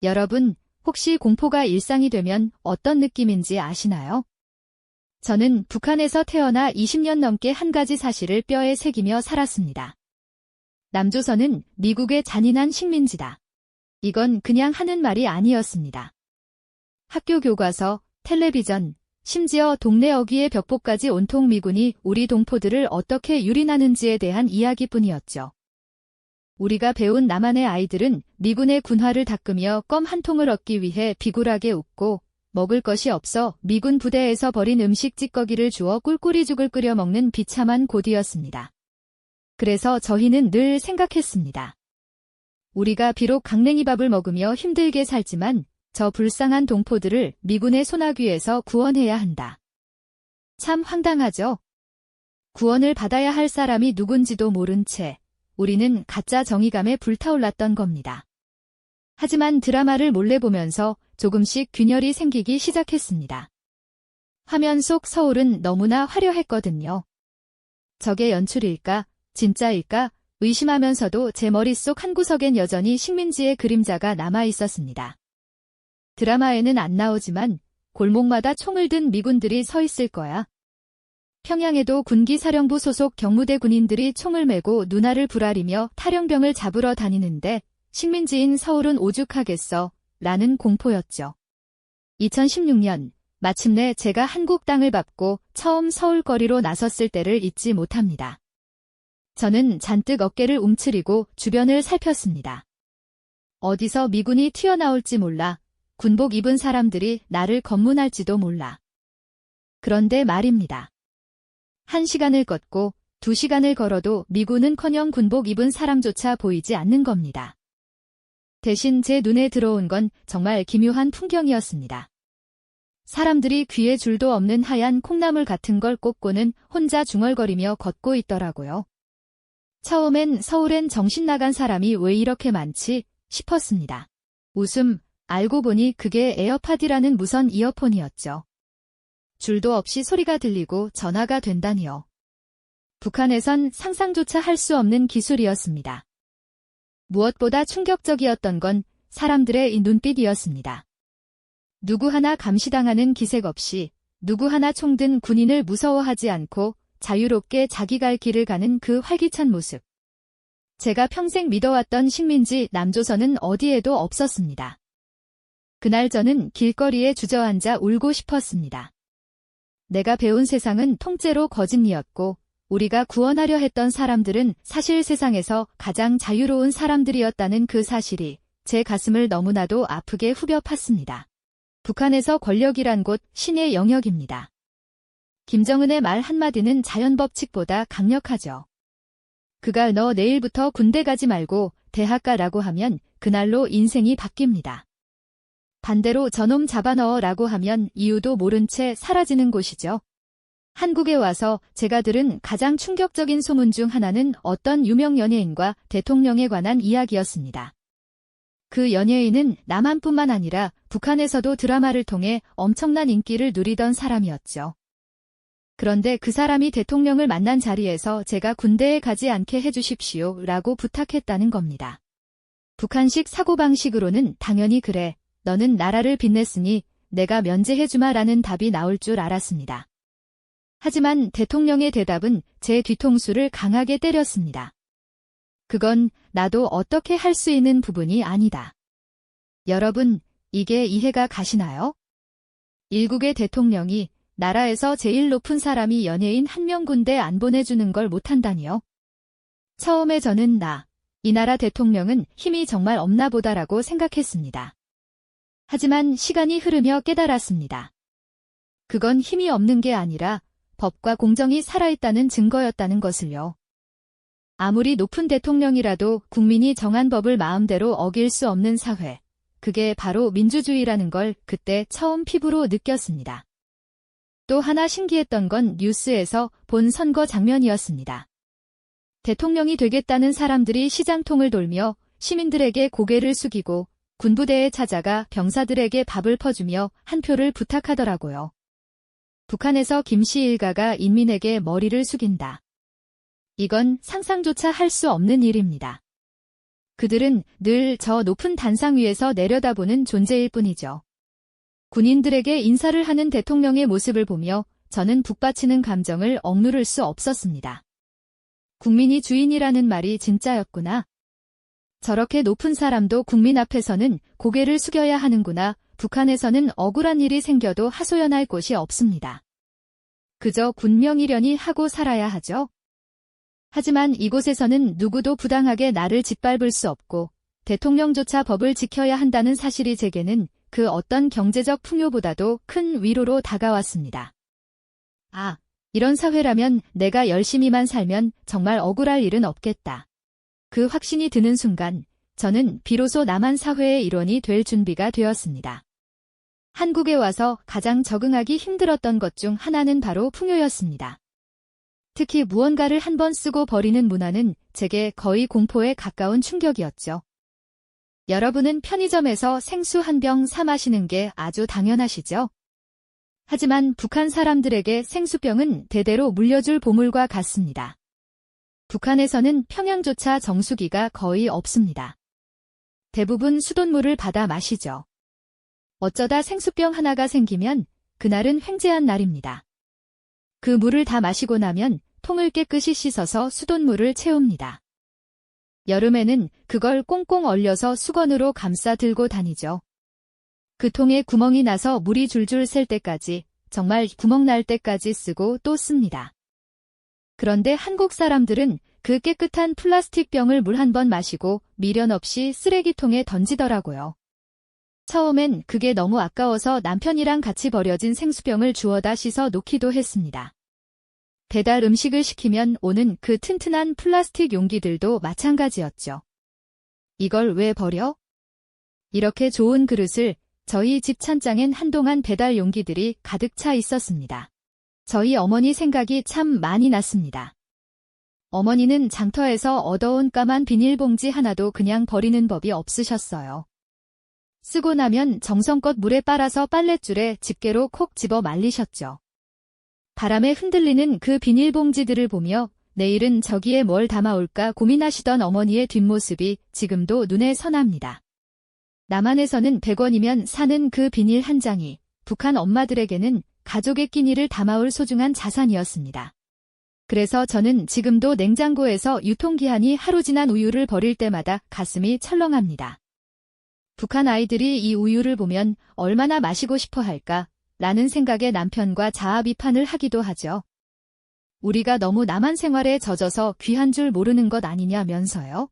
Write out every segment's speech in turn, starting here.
여러분, 혹시 공포가 일상이 되면 어떤 느낌인지 아시나요? 저는 북한에서 태어나 20년 넘게 한 가지 사실을 뼈에 새기며 살았습니다. 남조선은 미국의 잔인한 식민지다. 이건 그냥 하는 말이 아니었습니다. 학교 교과서, 텔레비전, 심지어 동네 어귀의 벽보까지 온통 미군이 우리 동포들을 어떻게 유린하는지에 대한 이야기뿐이었죠. 우리가 배운 남한의 아이들은 미군의 군화를 닦으며 껌 한 통을 얻기 위해 비굴하게 웃고 먹을 것이 없어 미군 부대에서 버린 음식 찌꺼기를 주워 꿀꿀이죽을 끓여 먹는 비참한 고디였습니다. 그래서 저희는 늘 생각했습니다. 우리가 비록 강냉이밥을 먹으며 힘들게 살지만 저 불쌍한 동포들을 미군의 소나귀에서 구원해야 한다. 참 황당하죠? 구원을 받아야 할 사람이 누군지도 모른 채 우리는 가짜 정의감에 불타올랐던 겁니다. 하지만 드라마를 몰래 보면서 조금씩 균열이 생기기 시작했습니다. 화면 속 서울은 너무나 화려했거든요. 저게 연출일까? 진짜일까? 의심하면서도 제 머릿속 한구석엔 여전히 식민지의 그림자가 남아있었습니다. 드라마에는 안 나오지만 골목마다 총을 든 미군들이 서 있을 거야. 평양에도 군기사령부 소속 경무대 군인들이 총을 메고 눈알을 부라리며 탈영병을 잡으러 다니는데 식민지인 서울은 오죽하겠어? 라는 공포였죠. 2016년 마침내 제가 한국 땅을 밟고 처음 서울 거리로 나섰을 때를 잊지 못합니다. 저는 잔뜩 어깨를 움츠리고 주변을 살폈습니다. 어디서 미군이 튀어나올지 몰라. 군복 입은 사람들이 나를 검문할지도 몰라. 그런데 말입니다. 1시간을 걷고 2시간을 걸어도 미군은커녕 군복 입은 사람조차 보이지 않는 겁니다. 대신 제 눈에 들어온 건 정말 기묘한 풍경이었습니다. 사람들이 귀에 줄도 없는 하얀 콩나물 같은 걸 꽂고는 혼자 중얼거리며 걷고 있더라고요. 처음엔 서울엔 정신 나간 사람이 왜 이렇게 많지 싶었습니다. 웃음, 알고 보니 그게 에어팟이라는 무선 이어폰이었죠. 줄도 없이 소리가 들리고 전화가 된다니요. 북한에선 상상조차 할 수 없는 기술이었습니다. 무엇보다 충격적이었던 건 사람들의 이 눈빛이었습니다. 누구 하나 감시당하는 기색 없이 누구 하나 총든 군인을 무서워하지 않고 자유롭게 자기 갈 길을 가는 그 활기찬 모습. 제가 평생 믿어왔던 식민지 남조선은 어디에도 없었습니다. 그날 저는 길거리에 주저앉아 울고 싶었습니다. 내가 배운 세상은 통째로 거짓이었고 우리가 구원하려 했던 사람들은 사실 세상에서 가장 자유로운 사람들이었다는 그 사실이 제 가슴을 너무나도 아프게 후벼 팠습니다. 북한에서 권력이란 곳 신의 영역입니다. 김정은의 말 한마디는 자연법칙보다 강력하죠. 그가 너 내일부터 군대 가지 말고 대학 가라고 하면 그날로 인생이 바뀝니다. 반대로 저놈 잡아넣어라고 하면 이유도 모른 채 사라지는 곳이죠. 한국에 와서 제가 들은 가장 충격적인 소문 중 하나는 어떤 유명 연예인과 대통령에 관한 이야기였습니다. 그 연예인은 남한뿐만 아니라 북한에서도 드라마를 통해 엄청난 인기를 누리던 사람이었죠. 그런데 그 사람이 대통령을 만난 자리에서 제가 군대에 가지 않게 해주십시오 라고 부탁했다는 겁니다. 북한식 사고방식으로는 당연히 그래. 너는 나라를 빛냈으니 내가 면제해주마 라는 답이 나올 줄 알았습니다. 하지만 대통령의 대답은 제 뒤통수를 강하게 때렸습니다. 그건 나도 어떻게 할 수 있는 부분이 아니다. 여러분, 이게 이해가 가시나요? 일국의 대통령이 나라에서 제일 높은 사람이 연예인 한 명 군대 안 보내주는 걸 못한다니요. 처음에 저는 이 나라 대통령은 힘이 정말 없나 보다라고 생각했습니다. 하지만 시간이 흐르며 깨달았습니다. 그건 힘이 없는 게 아니라 법과 공정이 살아있다는 증거였다는 것을요. 아무리 높은 대통령이라도 국민이 정한 법을 마음대로 어길 수 없는 사회, 그게 바로 민주주의라는 걸 그때 처음 피부로 느꼈습니다. 또 하나 신기했던 건 뉴스에서 본 선거 장면이었습니다. 대통령이 되겠다는 사람들이 시장통을 돌며 시민들에게 고개를 숙이고 군부대에 찾아가 병사들에게 밥을 퍼주며 한 표를 부탁하더라고요. 북한에서 김씨 일가가 인민에게 머리를 숙인다. 이건 상상조차 할 수 없는 일입니다. 그들은 늘 저 높은 단상 위에서 내려다보는 존재일 뿐이죠. 군인들에게 인사를 하는 대통령의 모습을 보며 저는 북받치는 감정을 억누를 수 없었습니다. 국민이 주인이라는 말이 진짜였구나. 저렇게 높은 사람도 국민 앞에서는 고개를 숙여야 하는구나. 북한에서는 억울한 일이 생겨도 하소연할 곳이 없습니다. 그저 군명이련히 하고 살아야 하죠. 하지만 이곳에서는 누구도 부당하게 나를 짓밟을 수 없고 대통령조차 법을 지켜야 한다는 사실이 제게는 그 어떤 경제적 풍요보다도 큰 위로로 다가왔습니다. 아, 이런 사회라면 내가 열심히만 살면 정말 억울할 일은 없겠다. 그 확신이 드는 순간 저는 비로소 남한 사회의 일원이 될 준비가 되었습니다. 한국에 와서 가장 적응하기 힘들었던 것 중 하나는 바로 풍요였습니다. 특히 무언가를 한 번 쓰고 버리는 문화는 제게 거의 공포에 가까운 충격이었죠. 여러분은 편의점에서 생수 한 병 사 마시는 게 아주 당연하시죠? 하지만 북한 사람들에게 생수병은 대대로 물려줄 보물과 같습니다. 북한에서는 평양조차 정수기가 거의 없습니다. 대부분 수돗물을 받아 마시죠. 어쩌다 생수병 하나가 생기면 그날은 횡재한 날입니다. 그 물을 다 마시고 나면 통을 깨끗이 씻어서 수돗물을 채웁니다. 여름에는 그걸 꽁꽁 얼려서 수건으로 감싸 들고 다니죠. 그 통에 구멍이 나서 물이 줄줄 셀 때까지, 정말 구멍 날 때까지 쓰고 또 씁니다. 그런데 한국 사람들은 그 깨끗한 플라스틱 병을 물 한 번 마시고 미련 없이 쓰레기통에 던지더라고요. 처음엔 그게 너무 아까워서 남편이랑 같이 버려진 생수병을 주워다 씻어 놓기도 했습니다. 배달 음식을 시키면 오는 그 튼튼한 플라스틱 용기들도 마찬가지였죠. 이걸 왜 버려? 이렇게 좋은 그릇을 저희 집 찬장엔 한동안 배달 용기들이 가득 차 있었습니다. 저희 어머니 생각이 참 많이 났습니다. 어머니는 장터에서 얻어온 까만 비닐봉지 하나도 그냥 버리는 법이 없으셨어요. 쓰고 나면 정성껏 물에 빨아서 빨랫줄에 집게로 콕 집어 말리셨죠. 바람에 흔들리는 그 비닐봉지들을 보며 내일은 저기에 뭘 담아올까 고민하시던 어머니의 뒷모습이 지금도 눈에 선합니다. 남한에서는 100원이면 사는 그 비닐 한 장이 북한 엄마들에게는 가족의 끼니를 담아올 소중한 자산이었습니다. 그래서 저는 지금도 냉장고에서 유통기한이 하루 지난 우유를 버릴 때마다 가슴이 철렁합니다. 북한 아이들이 이 우유를 보면 얼마나 마시고 싶어 할까 라는 생각에 남편과 자아 비판을 하기도 하죠. 우리가 너무 남한 생활에 젖어서 귀한 줄 모르는 것 아니냐면서요.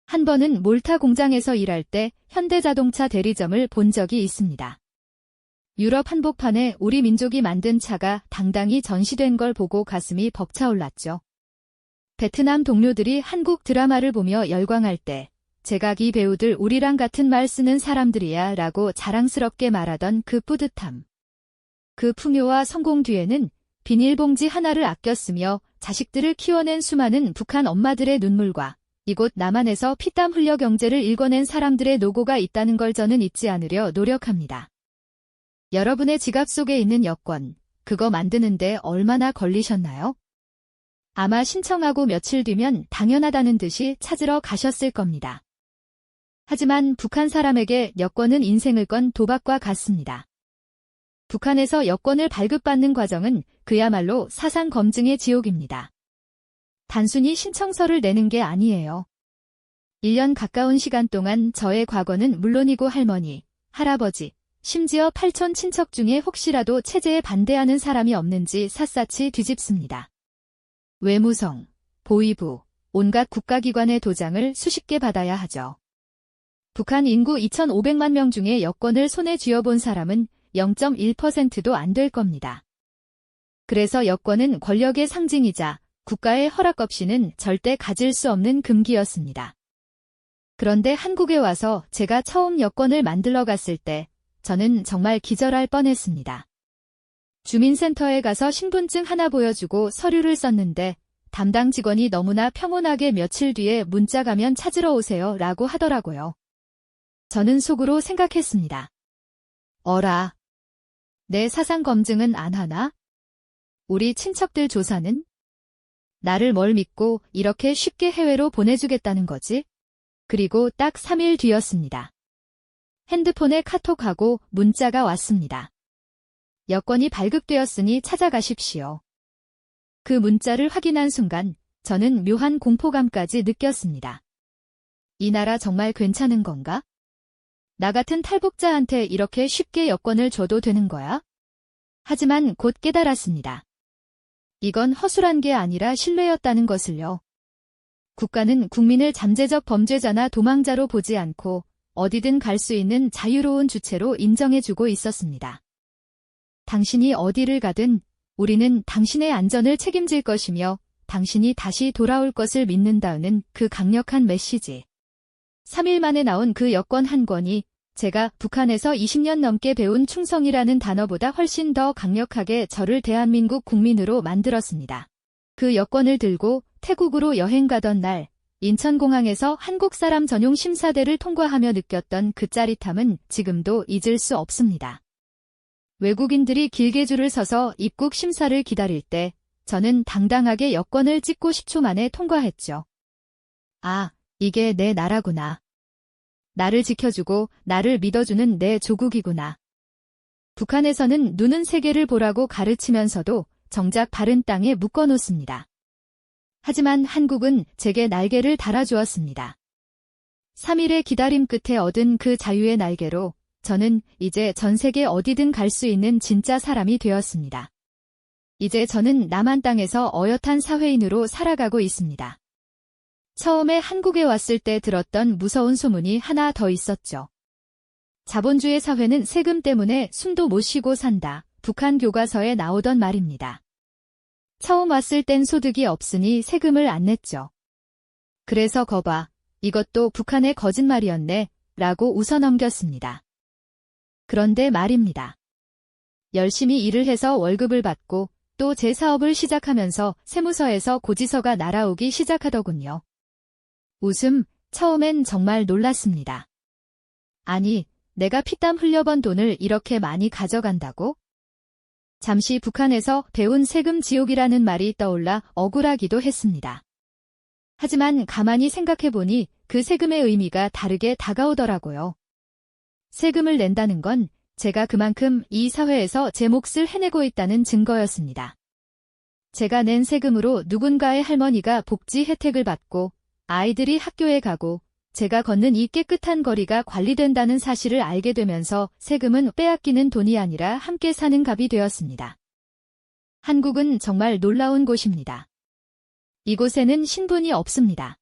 한 번은 몰타 공장에서 일할 때 현대자동차 대리점을 본 적이 있습니다. 유럽 한복판에 우리 민족이 만든 차가 당당히 전시된 걸 보고 가슴이 벅차올랐죠. 베트남 동료들이 한국 드라마를 보며 열광할 때 제각이 배우들 우리랑 같은 말 쓰는 사람들이야 라고 자랑스럽게 말하던 그 뿌듯함. 그 풍요와 성공 뒤에는 비닐봉지 하나를 아껴 쓰며 자식들을 키워낸 수많은 북한 엄마들의 눈물과 이곳 남한에서 피땀 흘려 경제를 일궈낸 사람들의 노고가 있다는 걸 저는 잊지 않으려 노력합니다. 여러분의 지갑 속에 있는 여권, 그거 만드는데 얼마나 걸리셨나요? 아마 신청하고 며칠 뒤면 당연하다는 듯이 찾으러 가셨을 겁니다. 하지만 북한 사람에게 여권은 인생을 건 도박과 같습니다. 북한에서 여권을 발급받는 과정은 그야말로 사상 검증의 지옥입니다. 단순히 신청서를 내는 게 아니에요. 1년 가까운 시간 동안 저의 과거는 물론이고 할머니, 할아버지, 심지어 팔촌 친척 중에 혹시라도 체제에 반대하는 사람이 없는지 샅샅이 뒤집습니다. 외무성, 보위부, 온갖 국가기관의 도장을 수십 개 받아야 하죠. 북한 인구 2,500만 명 중에 여권을 손에 쥐어본 사람은 0.1%도 안 될 겁니다. 그래서 여권은 권력의 상징이자 국가의 허락 없이는 절대 가질 수 없는 금기였습니다. 그런데 한국에 와서 제가 처음 여권을 만들러 갔을 때 저는 정말 기절할 뻔했습니다. 주민센터에 가서 신분증 하나 보여주고 서류를 썼는데 담당 직원이 너무나 평온하게 며칠 뒤에 문자 가면 찾으러 오세요 라고 하더라고요. 저는 속으로 생각했습니다. 어라. 내 사상 검증은 안 하나? 우리 친척들 조사는? 나를 뭘 믿고 이렇게 쉽게 해외로 보내주겠다는 거지? 그리고 딱 3일 뒤였습니다. 핸드폰에 카톡하고 문자가 왔습니다. 여권이 발급되었으니 찾아가십시오. 그 문자를 확인한 순간 저는 묘한 공포감까지 느꼈습니다. 이 나라 정말 괜찮은 건가? 나 같은 탈북자한테 이렇게 쉽게 여권을 줘도 되는 거야? 하지만 곧 깨달았습니다. 이건 허술한 게 아니라 신뢰였다는 것을요. 국가는 국민을 잠재적 범죄자나 도망자로 보지 않고 어디든 갈 수 있는 자유로운 주체로 인정해주고 있었습니다. 당신이 어디를 가든 우리는 당신의 안전을 책임질 것이며 당신이 다시 돌아올 것을 믿는다는 그 강력한 메시지. 3일 만에 나온 그 여권 한 권이 제가 북한에서 20년 넘게 배운 충성이라는 단어보다 훨씬 더 강력하게 저를 대한민국 국민으로 만들었습니다. 그 여권을 들고 태국으로 여행 가던 날 인천공항에서 한국 사람 전용 심사대를 통과하며 느꼈던 그 짜릿함은 지금도 잊을 수 없습니다. 외국인들이 길게 줄을 서서 입국 심사를 기다릴 때 저는 당당하게 여권을 찍고 10초 만에 통과했죠. 아, 이게 내 나라구나. 나를 지켜주고 나를 믿어주는 내 조국이구나. 북한에서는 눈은 세계를 보라고 가르치면서도 정작 바른 땅에 묶어놓습니다. 하지만 한국은 제게 날개를 달아주었습니다. 3일의 기다림 끝에 얻은 그 자유의 날개로 저는 이제 전 세계 어디든 갈 수 있는 진짜 사람이 되었습니다. 이제 저는 남한 땅에서 어엿한 사회인으로 살아가고 있습니다. 처음에 한국에 왔을 때 들었던 무서운 소문이 하나 더 있었죠. 자본주의 사회는 세금 때문에 숨도 못 쉬고 산다. 북한 교과서에 나오던 말입니다. 처음 왔을 땐 소득이 없으니 세금을 안 냈죠. 그래서 거봐, 이것도 북한의 거짓말이었네, 라고 웃어넘겼습니다. 그런데 말입니다. 열심히 일을 해서 월급을 받고 또 제 사업을 시작하면서 세무서에서 고지서가 날아오기 시작하더군요. 웃음, 처음엔 정말 놀랐습니다. 아니, 내가 피땀 흘려번 돈을 이렇게 많이 가져간다고? 잠시 북한에서 배운 세금 지옥이라는 말이 떠올라 억울하기도 했습니다. 하지만 가만히 생각해보니 그 세금의 의미가 다르게 다가오더라고요. 세금을 낸다는 건 제가 그만큼 이 사회에서 제 몫을 해내고 있다는 증거였습니다. 제가 낸 세금으로 누군가의 할머니가 복지 혜택을 받고 아이들이 학교에 가고 제가 걷는 이 깨끗한 거리가 관리된다는 사실을 알게 되면서 세금은 빼앗기는 돈이 아니라 함께 사는 값이 되었습니다. 한국은 정말 놀라운 곳입니다. 이곳에는 신분이 없습니다.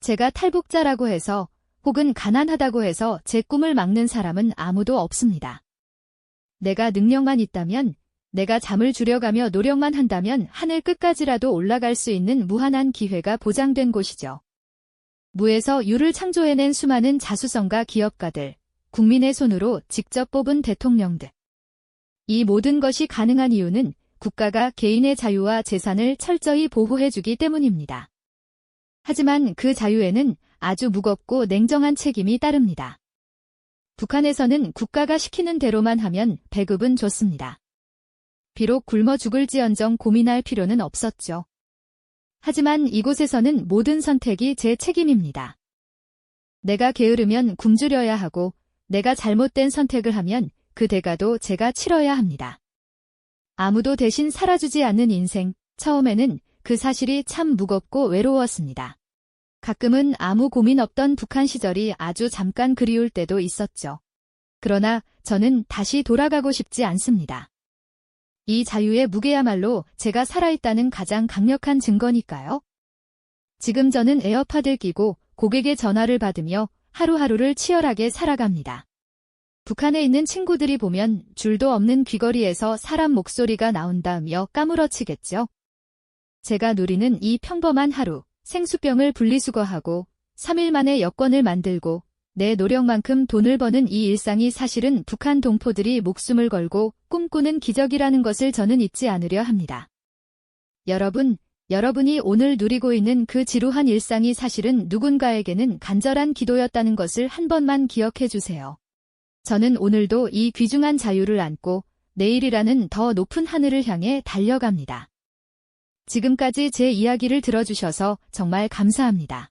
제가 탈북자라고 해서 혹은 가난하다고 해서 제 꿈을 막는 사람은 아무도 없습니다. 내가 능력만 있다면, 내가 잠을 줄여가며 노력만 한다면 하늘 끝까지라도 올라갈 수 있는 무한한 기회가 보장된 곳이죠. 무에서 유를 창조해낸 수많은 자수성가 기업가들, 국민의 손으로 직접 뽑은 대통령들. 이 모든 것이 가능한 이유는 국가가 개인의 자유와 재산을 철저히 보호해주기 때문입니다. 하지만 그 자유에는 아주 무겁고 냉정한 책임이 따릅니다. 북한에서는 국가가 시키는 대로만 하면 배급은 좋습니다. 비록 굶어 죽을지언정 고민할 필요는 없었죠. 하지만 이곳에서는 모든 선택이 제 책임입니다. 내가 게으르면 굶주려야 하고 내가 잘못된 선택을 하면 그 대가도 제가 치러야 합니다. 아무도 대신 살아주지 않는 인생, 처음에는 그 사실이 참 무겁고 외로웠습니다. 가끔은 아무 고민 없던 북한 시절이 아주 잠깐 그리울 때도 있었죠. 그러나 저는 다시 돌아가고 싶지 않습니다. 이 자유의 무게야말로 제가 살아있다는 가장 강력한 증거니까요. 지금 저는 에어팟을 끼고 고객의 전화를 받으며 하루하루를 치열하게 살아갑니다. 북한에 있는 친구들이 보면 줄도 없는 귀걸이에서 사람 목소리가 나온다며 까무러치겠죠. 제가 누리는 이 평범한 하루, 생수병을 분리수거하고 3일 만에 여권을 만들고 내 노력만큼 돈을 버는 이 일상이 사실은 북한 동포들이 목숨을 걸고 꿈꾸는 기적이라는 것을 저는 잊지 않으려 합니다. 여러분이 오늘 누리고 있는 그 지루한 일상이 사실은 누군가에게는 간절한 기도였다는 것을 한 번만 기억해 주세요. 저는 오늘도 이 귀중한 자유를 안고 내일이라는 더 높은 하늘을 향해 달려갑니다. 지금까지 제 이야기를 들어주셔서 정말 감사합니다.